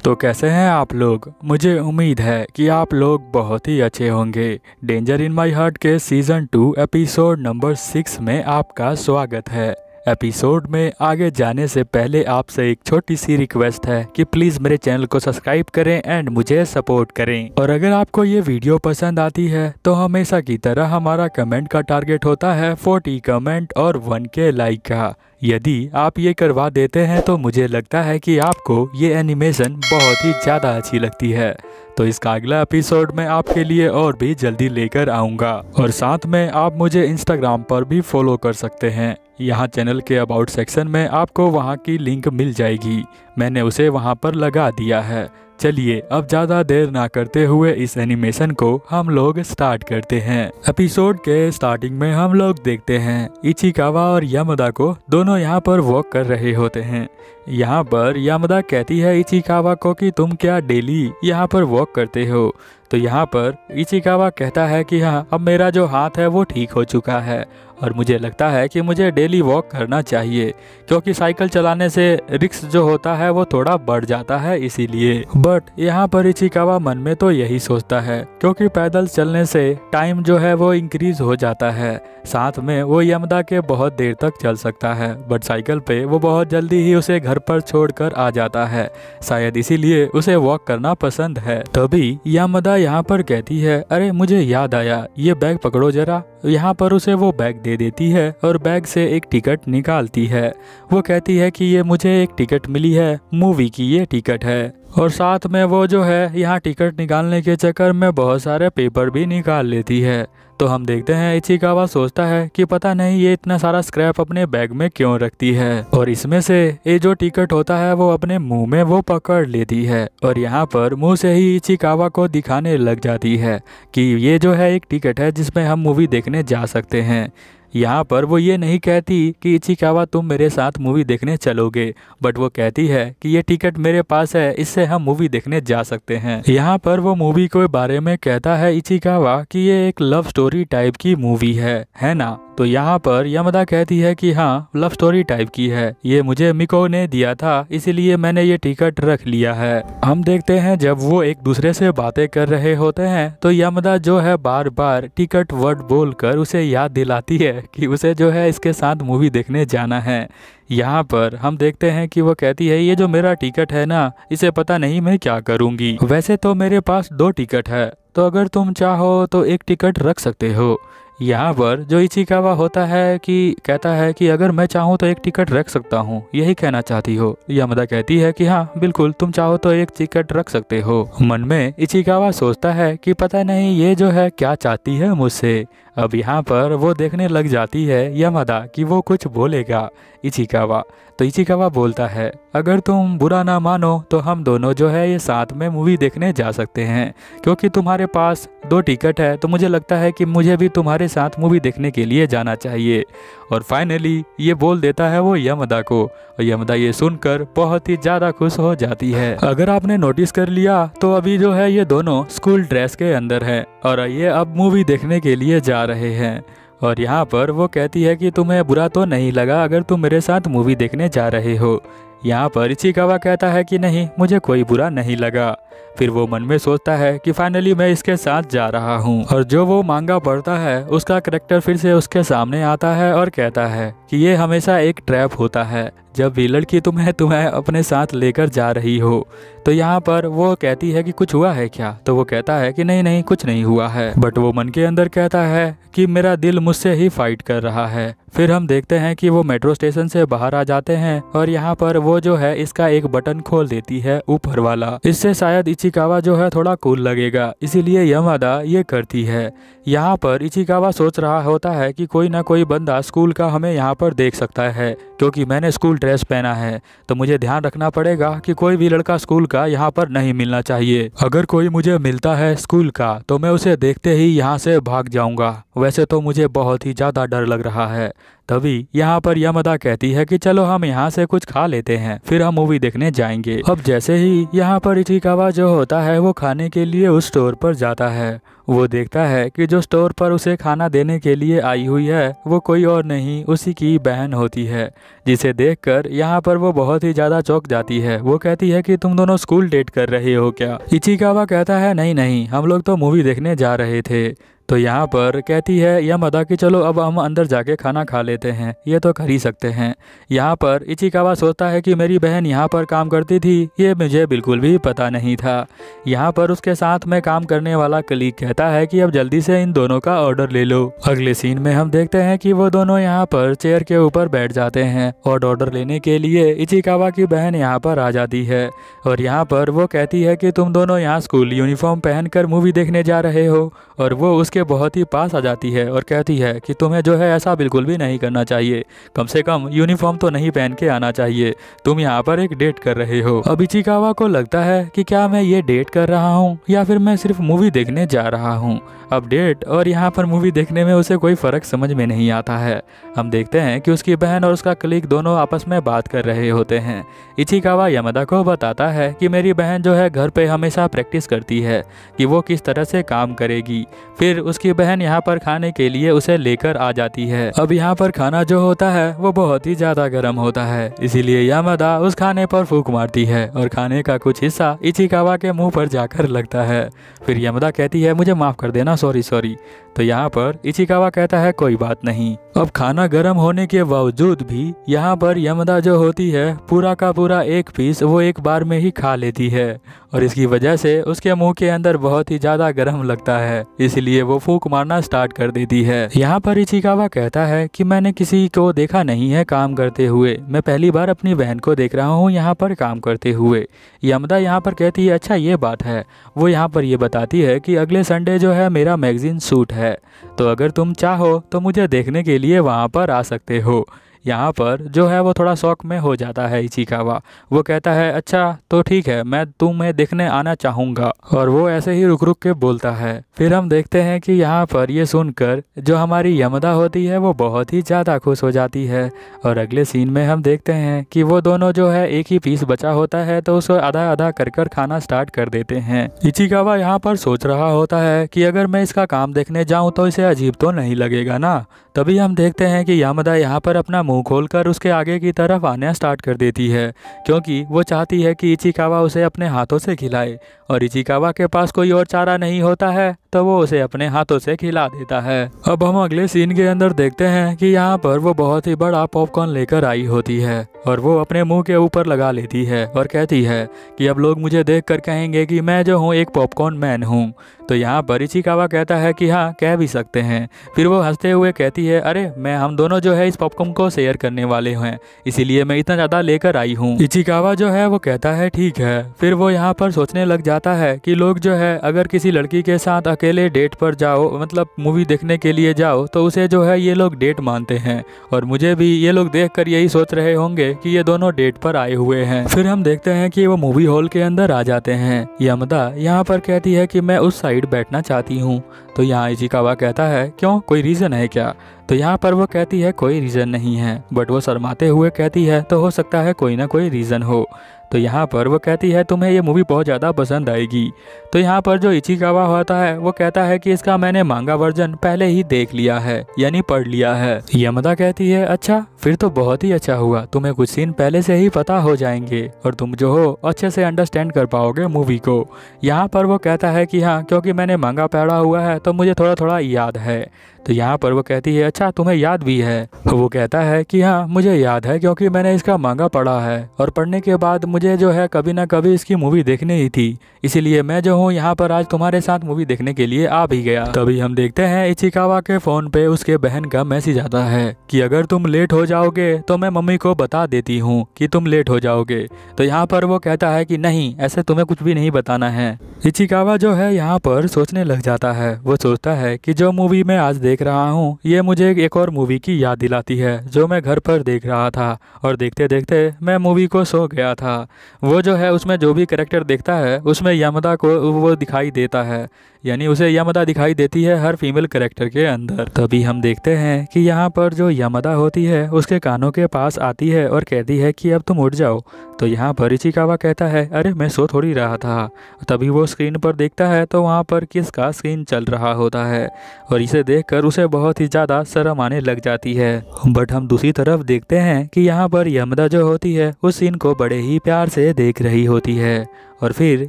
तो कैसे हैं आप लोग। मुझे उम्मीद है कि आप लोग बहुत ही अच्छे होंगे। डेंजर इन माई हार्ट के सीज़न 2 एपिसोड नंबर 6 में आपका स्वागत है। एपिसोड में आगे जाने से पहले आपसे एक छोटी सी रिक्वेस्ट है कि प्लीज़ मेरे चैनल को सब्सक्राइब करें एंड मुझे सपोर्ट करें। और अगर आपको ये वीडियो पसंद आती है तो हमेशा की तरह हमारा कमेंट का टारगेट होता है 40 कमेंट और 1K लाइक का। यदि आप ये करवा देते हैं तो मुझे लगता है कि आपको ये एनिमेशन बहुत ही ज़्यादा अच्छी लगती है। तो इसका अगला एपिसोड मैं आपके लिए और भी जल्दी लेकर आऊँगा। और साथ में आप मुझे इंस्टाग्राम पर भी फॉलो कर सकते हैं। यहाँ चैनल के अबाउट सेक्शन में आपको वहाँ की लिंक मिल जाएगी। मैंने उसे वहाँ पर लगा दिया है। चलिए अब ज़्यादा देर ना करते हुए इस एनिमेशन को हम लोग स्टार्ट करते हैं। एपिसोड के स्टार्टिंग में हम लोग देखते हैं इचिकावा और यामादा को दोनों यहाँ पर वॉक कर रहे होते हैं। यहाँ पर यामादा कहती है इचिकावा को कि तुम क्या डेली यहाँ पर वॉक करते हो। तो यहाँ पर इचिकावा कहता है कि हाँ, अब मेरा जो हाथ है वो ठीक हो चुका है और मुझे लगता है कि मुझे डेली वॉक करना चाहिए, क्योंकि साइकिल चलाने से रिस्क जो होता है वो थोड़ा बढ़ जाता है इसीलिए। बट यहाँ पर इचिकावा मन में तो यही सोचता है, क्योंकि पैदल चलने से टाइम जो है वो इंक्रीज हो जाता है, साथ में वो यामादा के बहुत देर तक चल सकता है। बट साइकिल पे वो बहुत जल्दी ही उसे घर पर छोड़कर आ जाता है, शायद इसीलिए उसे वॉक करना पसंद है। तभी यामादा यहाँ पर कहती है, अरे मुझे याद आया, ये बैग पकड़ो जरा। यहाँ पर उसे वो बैग दे देती है और बैग से एक टिकट निकालती है। वो कहती है कि ये मुझे एक टिकट मिली है, मूवी की ये टिकट है। और साथ में वो जो है यहाँ टिकट निकालने के चक्कर में बहुत सारे पेपर भी निकाल लेती है। तो हम देखते हैं इचिकावा सोचता है कि पता नहीं ये इतना सारा स्क्रैप अपने बैग में क्यों रखती है, और इसमें से ये जो टिकट होता है वो अपने मुंह में वो पकड़ लेती है और यहाँ पर मुंह से ही इचिकावा को दिखाने लग जाती है कि ये जो है एक टिकट है जिसमें हम मूवी देखने जा सकते हैं। यहाँ पर वो ये नहीं कहती कि इचिकावा तुम मेरे साथ मूवी देखने चलोगे, बट वो कहती है कि ये टिकट मेरे पास है, इससे हम मूवी देखने जा सकते हैं। यहाँ पर वो मूवी के बारे में कहता है इचिकावा कि ये एक लव स्टोरी टाइप की मूवी है ना। तो यहाँ पर यामादा कहती है कि हाँ, लव स्टोरी टाइप की है, ये मुझे मिको ने दिया था इसीलिए मैंने ये टिकट रख लिया है। हम देखते हैं जब वो एक दूसरे से बातें कर रहे होते हैं तो यामादा जो है बार बार टिकट वर्ड बोलकर उसे याद दिलाती है कि उसे जो है इसके साथ मूवी देखने जाना है। यहाँ पर हम देखते हैं कि वो कहती है, ये जो मेरा टिकट है ना, इसे पता नहीं मैं क्या करूँगी। वैसे तो मेरे पास 2 टिकट है, तो अगर तुम चाहो तो एक टिकट रख सकते हो। यहाँ पर जो इचिकावा होता है कि कहता है कि अगर मैं चाहूँ तो एक टिकट रख सकता हूँ, यही कहना चाहती हो। यामादा कहती है कि हाँ बिल्कुल, तुम चाहो तो एक टिकट रख सकते हो। मन में इचिकावा सोचता है कि पता नहीं ये जो है क्या चाहती है मुझसे। अब यहाँ पर वो देखने लग जाती है यामादा कि वो कुछ बोलेगा इचिकावा। तो इचिकावा बोलता है, अगर तुम बुरा ना मानो तो हम दोनों जो है ये साथ में मूवी देखने जा सकते हैं, क्योंकि तुम्हारे पास 2 टिकट है तो मुझे लगता है कि मुझे भी तुम्हारे साथ मूवी देखने के लिए जाना चाहिए। और फाइनली ये बोल देता है वो यामादा को, और यामादा ये सुनकर बहुत ही ज़्यादा खुश हो जाती है। अगर आपने नोटिस कर लिया तो अभी जो है ये दोनों स्कूल ड्रेस के अंदर हैं और ये अब मूवी देखने के लिए जा रहे हैं। और यहाँ पर वो कहती है कि तुम्हें बुरा तो नहीं लगा अगर तुम मेरे साथ मूवी देखने जा रहे हो। यहाँ पर इचिकावा कहता है कि नहीं, मुझे कोई बुरा नहीं लगा। फिर वो मन में सोचता है कि फाइनली मैं इसके साथ जा रहा हूँ। और जो वो मांगा पढ़ता है उसका करैक्टर फिर से उसके सामने आता है और कहता है कि ये हमेशा एक ट्रैप होता है, जब भी लड़की तुम्हें अपने साथ लेकर जा रही हो। तो यहाँ पर वो कहती है कि कुछ हुआ है क्या, तो वो कहता है कि नहीं नहीं कुछ नहीं हुआ है। बट वो मन के अंदर कहता है कि मेरा दिल मुझसे ही फाइट कर रहा है। फिर हम देखते हैं कि वो मेट्रो स्टेशन से बाहर आ जाते हैं और यहाँ पर वो जो है इसका एक बटन खोल देती है ऊपर वाला। इससे शायद इचिकावा जो है थोड़ा कूल लगेगा, इसीलिए यामादा ये करती है। यहाँ पर इचिकावा सोच रहा होता है कि कोई ना कोई बंदा स्कूल का हमें यहाँ पर देख सकता है, क्योंकि मैंने स्कूल ड्रेस पहना है, तो मुझे ध्यान रखना पड़ेगा कि कोई भी लड़का स्कूल का यहाँ पर नहीं मिलना चाहिए। अगर कोई मुझे मिलता है स्कूल का तो मैं उसे देखते ही यहाँ से भाग जाऊंगा। वैसे तो मुझे बहुत ही ज़्यादा डर लग रहा है। तभी यहाँ पर यामादा कहती है कि चलो हम यहाँ से कुछ खा लेते हैं, फिर हम मूवी देखने जाएंगे। अब जैसे ही यहाँ पर इचिकावा जो होता है वो खाने के लिए उस स्टोर पर जाता है। वो देखता है कि जो स्टोर पर उसे खाना देने के लिए आई हुई है वो कोई और नहीं उसी की बहन होती है, जिसे देखकर यहाँ पर वो बहुत ही ज़्यादा चौंक जाती है। वो कहती है कि तुम दोनों स्कूल डेट कर रहे हो क्या? इचिकावा कहता है नहीं नहीं, हम लोग तो मूवी देखने जा रहे थे। तो यहाँ पर कहती है यामादा कि चलो अब हम अंदर जाके खाना खा लेते हैं, ये तो कर ही सकते हैं। यहाँ पर इचिकावा सोचता है कि मेरी बहन यहाँ पर काम करती थी, ये मुझे बिल्कुल भी पता नहीं था। यहाँ पर उसके साथ में काम करने वाला कलीग कहता है कि अब जल्दी से इन दोनों का ऑर्डर ले लो। अगले सीन में हम देखते हैं कि वो दोनों यहाँ पर चेयर के ऊपर बैठ जाते हैं और ऑर्डर लेने के लिए इचिकावा की बहन यहाँ पर आ जाती है। और यहाँ पर वो कहती है कि तुम दोनों यहाँ स्कूल यूनिफॉर्म पहनकर मूवी देखने जा रहे हो, और वो उसके बहुत ही पास आ जाती है और कहती है कि तुम्हें जो है ऐसा बिल्कुल भी नहीं करना चाहिए, कम से कम यूनिफॉर्म तो नहीं पहन के आना चाहिए, तुम यहाँ पर एक डेट कर रहे हो। अब इचिकावा को लगता है कि क्या मैं ये डेट कर रहा हूँ या फिर मैं सिर्फ मूवी देखने जा रहा हूँ। अब डेट और यहाँ पर मूवी देखने में उसे कोई फर्क समझ में नहीं आता है। हम देखते हैं कि उसकी बहन और उसका कलीग दोनों आपस में बात कर रहे होते हैं। इचिकावा यामादा को बताता है कि मेरी बहन जो है घर पे हमेशा प्रैक्टिस करती है कि वो किस तरह से काम करेगी। फिर उसकी बहन यहाँ पर खाने के लिए उसे लेकर आ जाती है। अब यहाँ पर खाना जो होता है वो बहुत ही ज्यादा गर्म होता है, इसीलिए यामादा उस खाने पर फूंक मारती है और खाने का कुछ हिस्सा इचिकावा के मुंह पर जाकर लगता है। फिर यामादा कहती है मुझे माफ कर देना, सॉरी। तो यहाँ पर इचिकावा कहता है कोई बात नहीं। अब खाना गर्म होने के बावजूद भी यहाँ पर यामादा जो होती है पूरा का पूरा एक पीस वो एक बार में ही खा लेती है, और इसकी वजह से उसके मुंह के अंदर बहुत ही ज्यादा गर्म लगता है, इसलिए वो फूंक मारना स्टार्ट कर देती है। यहाँ पर इचिकावा कहता है कि मैंने किसी को देखा नहीं है काम करते हुए, मैं पहली बार अपनी बहन को देख रहा हूँ यहाँ पर काम करते हुए। यामादा यहाँ पर कहती है अच्छा ये बात है। वो यहाँ पर ये बताती है कि अगले संडे जो है मेरा मैगजीन शूट है, तो अगर तुम चाहो तो मुझे देखने के लिए वहाँ पर आ सकते हो। यहाँ पर जो है वो थोड़ा शौक में हो जाता है इचिकावा। वो कहता है अच्छा तो ठीक है, मैं तुम्हें देखने आना चाहूँगा, और वो ऐसे ही रुक रुक के बोलता है। फिर हम देखते हैं कि यहाँ पर ये सुनकर जो हमारी यामादा होती है वो बहुत ही ज़्यादा खुश हो जाती है। और अगले सीन में हम देखते हैं कि वो दोनों जो है एक ही पीस बचा होता है तो उसको आधा आधा कर खाना स्टार्ट कर देते हैं। इचिकावा यहाँ पर सोच रहा होता है कि अगर मैं इसका काम देखने जाऊँ तो इसे अजीब तो नहीं लगेगा ना। तभी हम देखते हैं कि यामादा यहाँ पर अपना मुंह खोलकर उसके आगे की तरफ आना स्टार्ट कर देती है, क्योंकि वो चाहती है कि इचिकावा उसे अपने हाथों से खिलाए, और इचिकावा के पास कोई और चारा नहीं होता है तो वो उसे अपने हाथों से खिला देता है। अब हम अगले सीन के अंदर देखते हैं कि यहाँ पर वो बहुत ही बड़ा पॉपकॉर्न लेकर आई होती है, और वो अपने मुंह के ऊपर लगा लेती है और कहती है कि अब लोग मुझे देखकर कहेंगे कि मैं जो हूँ एक पॉपकॉर्न मैन हूँ। तो यहाँ पर इचिकावा कहता है कि हाँ कह भी सकते हैं। फिर वो हंसते हुए कहती है अरे हम दोनों जो है इस पॉपकॉर्न को शेयर करने वाले हैं, इसीलिए मैं इतना ज़्यादा लेकर आई हूँ। इचिकावा जो है वो कहता है ठीक है। फिर वो यहाँ पर सोचने लग जाता है कि लोग जो है अगर किसी लड़की के साथ अकेले डेट पर जाओ, मतलब मूवी देखने के लिए जाओ, तो उसे जो है ये लोग डेट मानते हैं, और मुझे भी ये लोग देखकर यही सोच रहे होंगे कि ये दोनों डेट पर आए हुए हैं। फिर हम देखते हैं कि वो मूवी हॉल के अंदर आ जाते हैं। यामादा यहाँ पर कहती है कि मैं उस साइड बैठना चाहती हूँ। तो यहाँ इचिकावा कहता है क्यों, कोई रीज़न है क्या? तो यहाँ पर वो कहती है कोई रीज़न नहीं है, बट वो शर्माते हुए कहती है तो हो सकता है कोई ना कोई रीज़न हो। तो यहाँ पर वो कहती है तुम्हें ये मूवी बहुत ज़्यादा पसंद आएगी। तो यहाँ पर जो इचिकावा होता है वो कहता है कि इसका मैंने मांगा वर्जन पहले ही देख लिया है, यानी पढ़ लिया है। यामादा कहती है अच्छा फिर तो बहुत ही अच्छा हुआ, तुम्हें कुछ सीन पहले से ही पता हो जाएंगे और तुम जो हो अच्छे से अंडरस्टैंड कर पाओगे मूवी को। यहाँ पर वो कहता है कि हाँ क्योंकि मैंने मांगा पढ़ा हुआ है तो मुझे थोड़ा थोड़ा याद है। तो यहाँ पर वो कहती है अच्छा तुम्हें याद भी है? वो कहता है कि हाँ मुझे याद है, क्योंकि मैंने इसका मांगा पढ़ा है और पढ़ने के बाद मुझे जो है कभी ना कभी इसकी मूवी देखनी ही थी, इसीलिए मैं जो हूँ यहाँ पर आज तुम्हारे साथ मूवी देखने के लिए आ भी गया। तभी हम देखते हैं इचिकावा के फोन पे उसके बहन का मैसेज आता है कि अगर तुम लेट हो जाओगे तो मैं मम्मी को बता देती हूँ कि तुम लेट हो जाओगे। तो यहाँ पर वो कहता है कि नहीं, ऐसे तुम्हें कुछ भी नहीं बताना है। इचिकावा जो है यहाँ पर सोचने लग जाता है। वो सोचता है कि जो मूवी मैं आज देख रहा हूँ ये मुझे एक और मूवी की याद दिलाती है जो मैं घर पर देख रहा था, और देखते देखते मैं मूवी को सो गया था। वो जो है उसमें जो भी कैरेक्टर देखता है उसमें यमदा को वो दिखाई देता है, यानी उसे यमदा दिखाई देती है हर फीमेल कैरेक्टर के अंदर। तभी हम देखते हैं कि यहाँ पर जो यमदा होती है उसके कानों के पास आती है और कहती है कि अब तुम उठ जाओ। तो यहाँ पर इचिकावा कहता है अरे मैं सो थोड़ी रहा था। तभी वो स्क्रीन पर देखता है तो वहाँ पर किस का सीन चल रहा होता है, और इसे देखकर उसे बहुत ही ज़्यादा शर्म आने लग जाती है। बट हम दूसरी तरफ देखते हैं कि यहाँ पर यमदा जो होती है उस सीन को बड़े ही प्यार से देख रही होती है, और फिर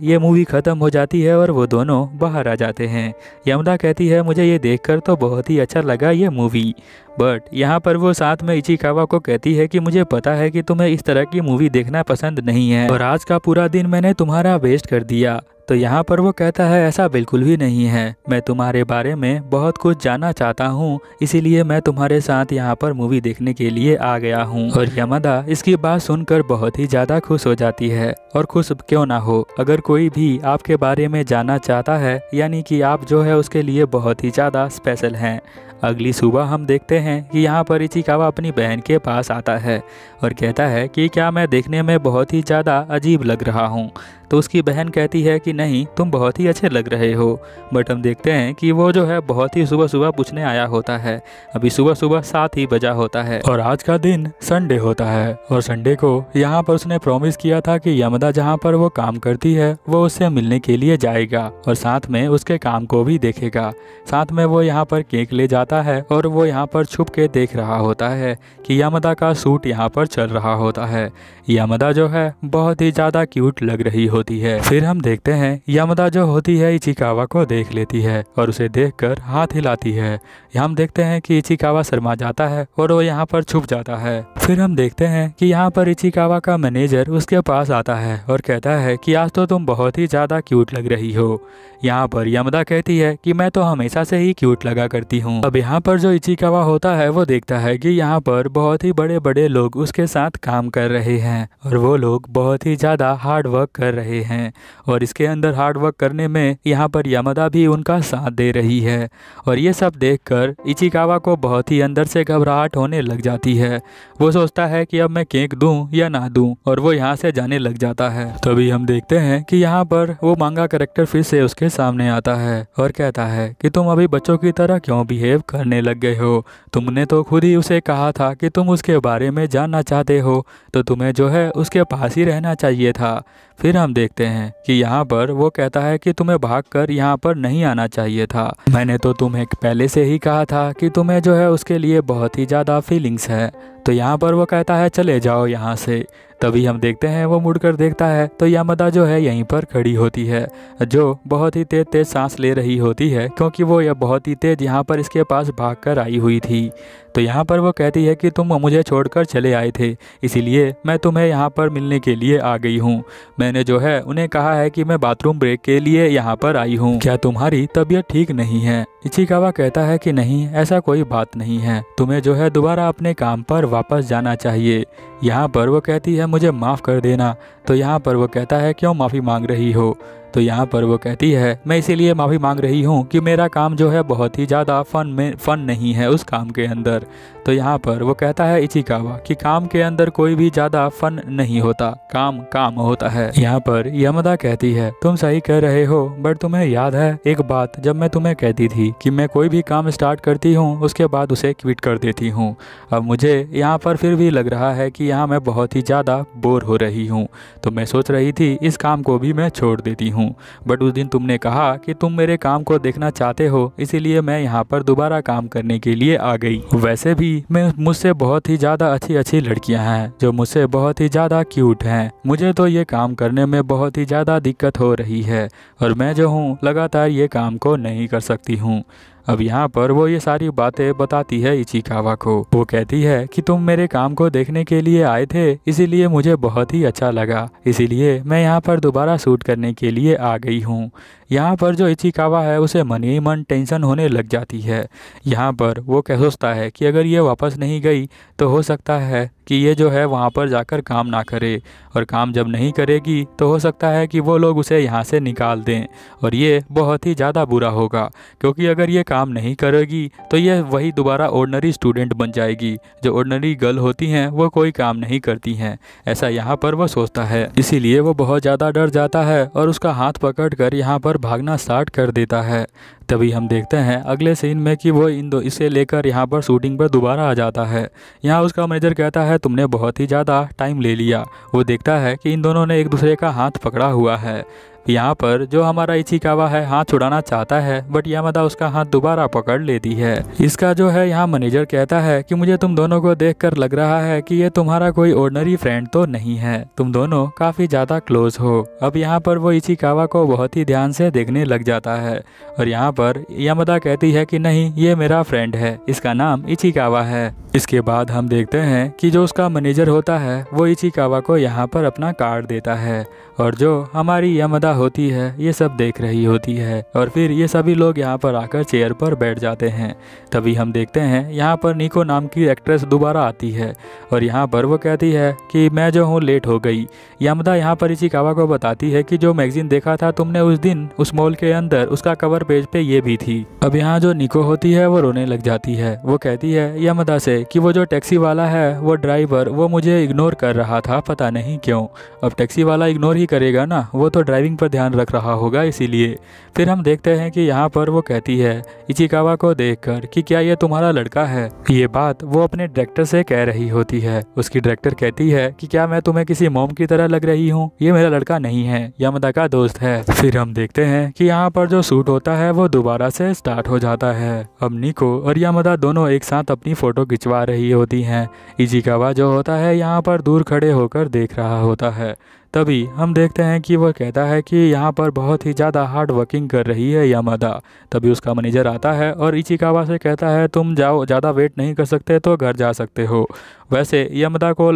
ये मूवी ख़त्म हो जाती है और वो दोनों बाहर आ जाते हैं। यमदा कहती है मुझे ये देखकर तो बहुत ही अच्छा लगा ये मूवी, बट यहाँ पर वो साथ में इचिकावा को कहती है कि मुझे पता है कि तुम्हें इस तरह की मूवी देखना पसंद नहीं है और आज का पूरा दिन मैंने तुम्हारा वेस्ट कर दिया। तो यहाँ पर वो कहता है ऐसा बिल्कुल भी नहीं है, मैं तुम्हारे बारे में बहुत कुछ जानना चाहता हूँ, इसीलिए मैं तुम्हारे साथ यहाँ पर मूवी देखने के लिए आ गया हूँ। और यमदा इसकी बात सुनकर बहुत ही ज़्यादा खुश हो जाती है, और खुश क्यों ना हो, अगर कोई भी आपके बारे में जानना चाहता है यानी कि आप जो है उसके लिए बहुत ही ज़्यादा स्पेशल हैं। अगली सुबह हम देखते हैं कि यहाँ पर इचिकावा अपनी बहन के पास आता है और कहता है कि क्या मैं देखने में बहुत ही ज़्यादा अजीब लग रहा हूँ। तो उसकी बहन कहती है कि नहीं तुम बहुत ही अच्छे लग रहे हो। बट हम देखते हैं कि वो जो है बहुत ही सुबह सुबह पूछने आया होता है। अभी सुबह सुबह 7 ही बजा होता है और आज का दिन संडे होता है, और संडे को यहाँ पर उसने प्रॉमिस किया था कि यमदा जहाँ पर वो काम करती है वो उससे मिलने के लिए जाएगा और साथ में उसके काम को भी देखेगा। साथ में वो यहाँ पर केक ले जाता है और वो यहाँ पर छुप के देख रहा होता है कि यमदा का सूट यहाँ पर चल रहा होता है। यमदा जो है बहुत ही ज़्यादा क्यूट लग रही होती है। फिर हम देखते हैं यमदा जो होती है इचिकावा को देख लेती है और उसे देखकर हाथ हिलाती है। हम देखते हैं कि इचिकावा शर्मा जाता है और वो यहाँ पर छुप जाता है। फिर हम देखते हैं कि यहाँ पर इचिकावा का मैनेजर उसके पास आता है और कहता है कि आज तो तुम बहुत ही ज़्यादा क्यूट लग रही हो। यहाँ पर यमदा कहती है कि मैं तो हमेशा से ही क्यूट लगा करती हूँ। अब यहाँ पर जो इचिकावा होता है वो देखता है कि यहाँ पर बहुत ही बड़े बड़े लोग उसके साथ काम कर रहे हैं और वो लोग बहुत ही ज़्यादा हार्ड वर्क कर रहे हैं, और इसके अंदर हार्ड वर्क करने में यहाँ पर यमदा भी उनका साथ दे रही है। और ये सब देखकर इचिकावा को बहुत ही अंदर से घबराहट होने लग जाती है। वो सोचता है कि अब मैं केक दूं या ना दूं, और वो यहाँ से जाने लग जाता है। तभी हम देखते हैं कि यहाँ पर वो मांगा कैरेक्टर फिर से उसके सामने आता है और कहता है कि तुम अभी बच्चों की तरह क्यों बिहेव करने लग गए हो। तुमने तो खुद ही उसे कहा था कि तुम उसके बारे में जानना चाहते हो, तो तुम्हें जो है उसके पास ही रहना चाहिए था। फिर हम देखते हैं कि यहाँ पर वो कहता है कि तुम्हें भागकर यहाँ पर नहीं आना चाहिए था। मैंने तो तुम्हें पहले से ही कहा था कि तुम्हें जो है उसके लिए बहुत ही ज़्यादा फीलिंग्स है। तो यहाँ पर वो कहता है चले जाओ यहाँ से। तभी हम देखते हैं वो मुड़कर देखता है तो यमदा जो है यहीं पर खड़ी होती है, जो बहुत ही तेज तेज सांस ले रही होती है क्योंकि वो यह बहुत ही तेज यहाँ पर इसके पास भागकर आई हुई थी। तो यहाँ पर वो कहती है कि तुम मुझे छोड़कर चले आए थे, इसीलिए मैं तुम्हें यहाँ पर मिलने के लिए आ गई हूँ। मैंने जो है उन्हें कहा है कि मैं बाथरूम ब्रेक के लिए यहाँ पर आई हूँ, क्या तुम्हारी तबीयत ठीक नहीं है। इचिकावा कहता है कि नहीं, ऐसा कोई बात नहीं है, तुम्हें जो है दोबारा अपने काम पर वापस जाना चाहिए। यहाँ पर वो कहती है मुझे माफ़ कर देना। तो यहाँ पर वो कहता है क्यों माफ़ी मांग रही हो। तो यहाँ पर वो कहती है मैं इसीलिए माफ़ी मांग रही हूँ कि मेरा काम जो है बहुत ही ज़्यादा फन नहीं है उस काम के अंदर। तो यहाँ पर वो कहता है इचिकावा कि काम के अंदर कोई भी ज़्यादा फन नहीं होता, काम काम होता है। यहाँ पर यमदा कहती है तुम सही कह रहे हो, बट तुम्हें याद है एक बात जब मैं तुम्हें कहती थी कि मैं कोई भी काम स्टार्ट करती हूँ उसके बाद उसे क्विट कर देती हूँ। अब मुझे यहाँ पर फिर भी लग रहा है कि यहाँ मैं बहुत ही ज़्यादा बोर हो रही हूँ, तो मैं सोच रही थी इस काम को भी मैं छोड़ देती हूँ। बट उस दिन तुमने कहा कि तुम मेरे काम को देखना चाहते हो, इसीलिए मैं यहाँ पर दोबारा काम करने के लिए आ गई। वैसे भी मैं मुझसे बहुत ही ज़्यादा अच्छी लड़कियाँ हैं जो मुझसे बहुत ही ज़्यादा क्यूट हैं। मुझे तो ये काम करने में बहुत ही ज़्यादा दिक्कत हो रही है और मैं जो हूँ लगातार ये काम को नहीं कर सकती हूँ। अब यहाँ पर वो ये सारी बातें बताती है इचिकावा को। वो कहती है कि तुम मेरे काम को देखने के लिए आए थे, इसीलिए मुझे बहुत ही अच्छा लगा, इसीलिए मैं यहाँ पर दोबारा शूट करने के लिए आ गई हूँ। यहाँ पर जो इचिकावा है उसे मन ही मन टेंशन होने लग जाती है। यहाँ पर वो क्या सोचता है कि अगर ये वापस नहीं गई तो हो सकता है कि ये जो है वहाँ पर जाकर काम ना करे, और काम जब नहीं करेगी तो हो सकता है कि वो लोग उसे यहाँ से निकाल दें, और ये बहुत ही ज़्यादा बुरा होगा क्योंकि अगर ये काम नहीं करेगी तो ये वही दोबारा ऑर्डिनरी स्टूडेंट बन जाएगी। जो ऑर्डिनरी गर्ल होती हैं वो कोई काम नहीं करती हैं, ऐसा यहाँ पर वो सोचता है। इसीलिए वो बहुत ज़्यादा डर जाता है और उसका हाथ पकड़कर यहाँ पर भागना स्टार्ट कर देता है। तभी हम देखते हैं अगले सीन में कि वो इसे लेकर यहाँ पर शूटिंग पर दोबारा आ जाता है। यहाँ उसका मैनेजर कहता है तुमने बहुत ही ज़्यादा टाइम ले लिया। वो देखता है कि इन दोनों ने एक दूसरे का हाथ पकड़ा हुआ है। यहाँ पर जो हमारा इचिकावा है हाथ छुड़ाना चाहता है, बट यामादा उसका हाथ दोबारा पकड़ लेती है। इसका जो है यहाँ मैनेजर कहता है कि मुझे तुम दोनों को देखकर लग रहा है कि ये तुम्हारा कोई ऑर्डिनरी फ्रेंड तो नहीं है, तुम दोनों काफ़ी ज़्यादा क्लोज हो। अब यहाँ पर वो इचिकावा को बहुत ही ध्यान से देखने लग जाता है और यहाँ पर यामादा कहती है कि नहीं, ये मेरा फ्रेंड है, इसका नाम इचिकावा है। इसके बाद हम देखते हैं कि जो उसका मैनेजर होता है वो इचिकावा को यहाँ पर अपना कार्ड देता है और जो हमारी यामादा होती है ये सब देख रही होती है और फिर ये सभी लोग यहाँ पर आकर चेयर पर बैठ जाते हैं। तभी हम देखते हैं यहाँ पर निको नाम की एक्ट्रेस दोबारा आती है और यहाँ पर वो कहती है कि मैं जो हूँ लेट हो गई। यामादा यहाँ पर इचिकावा को बताती है कि जो मैगजीन देखा था तुमने उस दिन उस मॉल के अंदर, उसका कवर पेज पे ये भी थी। अब यहाँ जो निको होती है वो रोने लग जाती है। वो कहती है यामादा से कि वो जो टैक्सी वाला है वो ड्राइवर वो मुझे इग्नोर कर रहा था, पता नहीं क्यों। अब टैक्सी वाला इग्नोर ही करेगा ना, वो तो ड्राइविंग पर ध्यान रख रहा होगा इसीलिए। फिर हम देखते हैं कि यहाँ पर वो कहती है इचिकावा को देखकर कि क्या ये तुम्हारा लड़का है। ये बात वो अपने डायरेक्टर से कह रही होती है। उसकी डायरेक्टर कहती है कि क्या मैं तुम्हें किसी मॉम की तरह लग रही हूँ, ये मेरा लड़का नहीं है, यामादा का दोस्त है। फिर हम देखते हैं कि यहाँ पर जो शूट होता है वो दोबारा से स्टार्ट हो जाता है। अब निको और यामादा दोनों एक साथ अपनी फोटो खिंचवा रही होती हैं। इचिकावा जो होता है यहाँ पर दूर खड़े होकर देख रहा होता है। तभी हम देखते हैं कि वो कहता है कि यहाँ पर बहुत ही ज़्यादा हार्ड वर्किंग कर रही है यामादा। तभी उसका मैनेजर आता है और इचिकावा से कहता है तुम जाओ, ज़्यादा वेट नहीं कर सकते तो घर जा सकते हो। वैसे यामादा को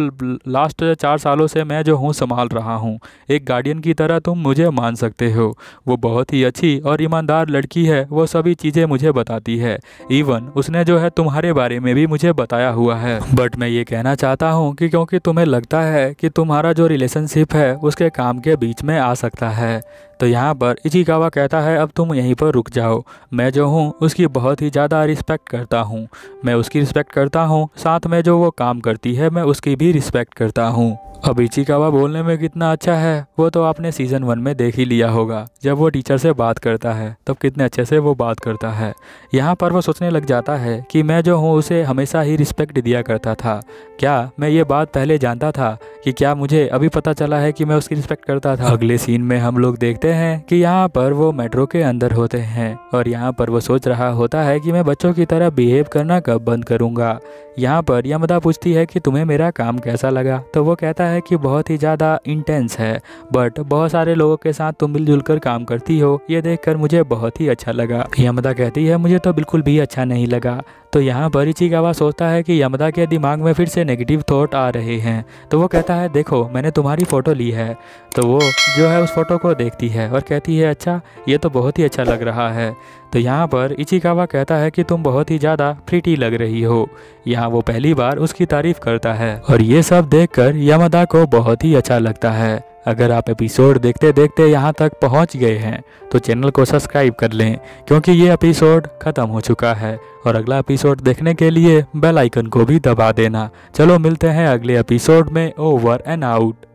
लास्ट 4 सालों से मैं जो हूँ संभाल रहा हूँ, एक गार्डियन की तरह तुम मुझे मान सकते हो। वो बहुत ही अच्छी और ईमानदार लड़की है, वो सभी चीज़ें मुझे बताती है। इवन उसने जो है तुम्हारे बारे में भी मुझे बताया हुआ है। बट मैं ये कहना चाहता हूँ कि क्योंकि तुम्हें लगता है कि तुम्हारा जो रिलेशनशिप है उसके काम के बीच में आ सकता है, तो यहाँ पर इचिकावा कहता है अब तुम यहीं पर रुक जाओ। मैं जो हूँ उसकी बहुत ही ज़्यादा रिस्पेक्ट करता हूँ, मैं उसकी रिस्पेक्ट करता हूँ, साथ में जो वो काम करती है मैं उसकी भी रिस्पेक्ट करता हूँ। अब इचिकावा बोलने में कितना अच्छा है वो तो आपने सीज़न 1 में देख ही लिया होगा। जब वो टीचर से बात करता है तब कितने अच्छे से वो बात करता है। यहाँ पर वो सोचने लग जाता है कि मैं जो हूँ उसे हमेशा ही रिस्पेक्ट दिया करता था। क्या मैं ये बात पहले जानता था कि क्या मुझे अभी पता चला है कि मैं उसकी रिस्पेक्ट करता था। अगले सीन में हम लोग देखते हैं कि यहाँ पर वो मेट्रो के अंदर होते हैं और यहाँ पर वो सोच रहा होता है कि मैं बच्चों की तरह बिहेव करना कब बंद करूँगा। यहाँ पर यामादा पूछती है कि तुम्हें मेरा काम कैसा लगा, तो वो कहता है कि बहुत ही ज़्यादा इंटेंस है, बट बहुत सारे लोगों के साथ तुम मिलजुल कर काम करती हो, ये देखकर मुझे बहुत ही अच्छा लगा। यामादा कहती है मुझे तो बिल्कुल भी अच्छा नहीं लगा। तो यहाँ पर इचिकावा सोचता है कि यामादा के दिमाग में फिर से नेगेटिव थॉट आ रहे हैं। तो वो कहता है देखो मैंने तुम्हारी फ़ोटो ली है। तो वो जो है उस फोटो को देखती है और कहती है अच्छा ये तो बहुत ही अच्छा लग रहा है। तो यहाँ पर इचिकावा कहता है कि तुम बहुत ही ज़्यादा प्रीटी लग रही हो। यहाँ वो पहली बार उसकी तारीफ़ करता है और ये सब देखकर यामादा को बहुत ही अच्छा लगता है। अगर आप एपिसोड देखते देखते यहाँ तक पहुँच गए हैं तो चैनल को सब्सक्राइब कर लें, क्योंकि ये एपिसोड ख़त्म हो चुका है और अगला एपिसोड देखने के लिए बेल आइकन को भी दबा देना। चलो मिलते हैं अगले एपिसोड में। Over and out.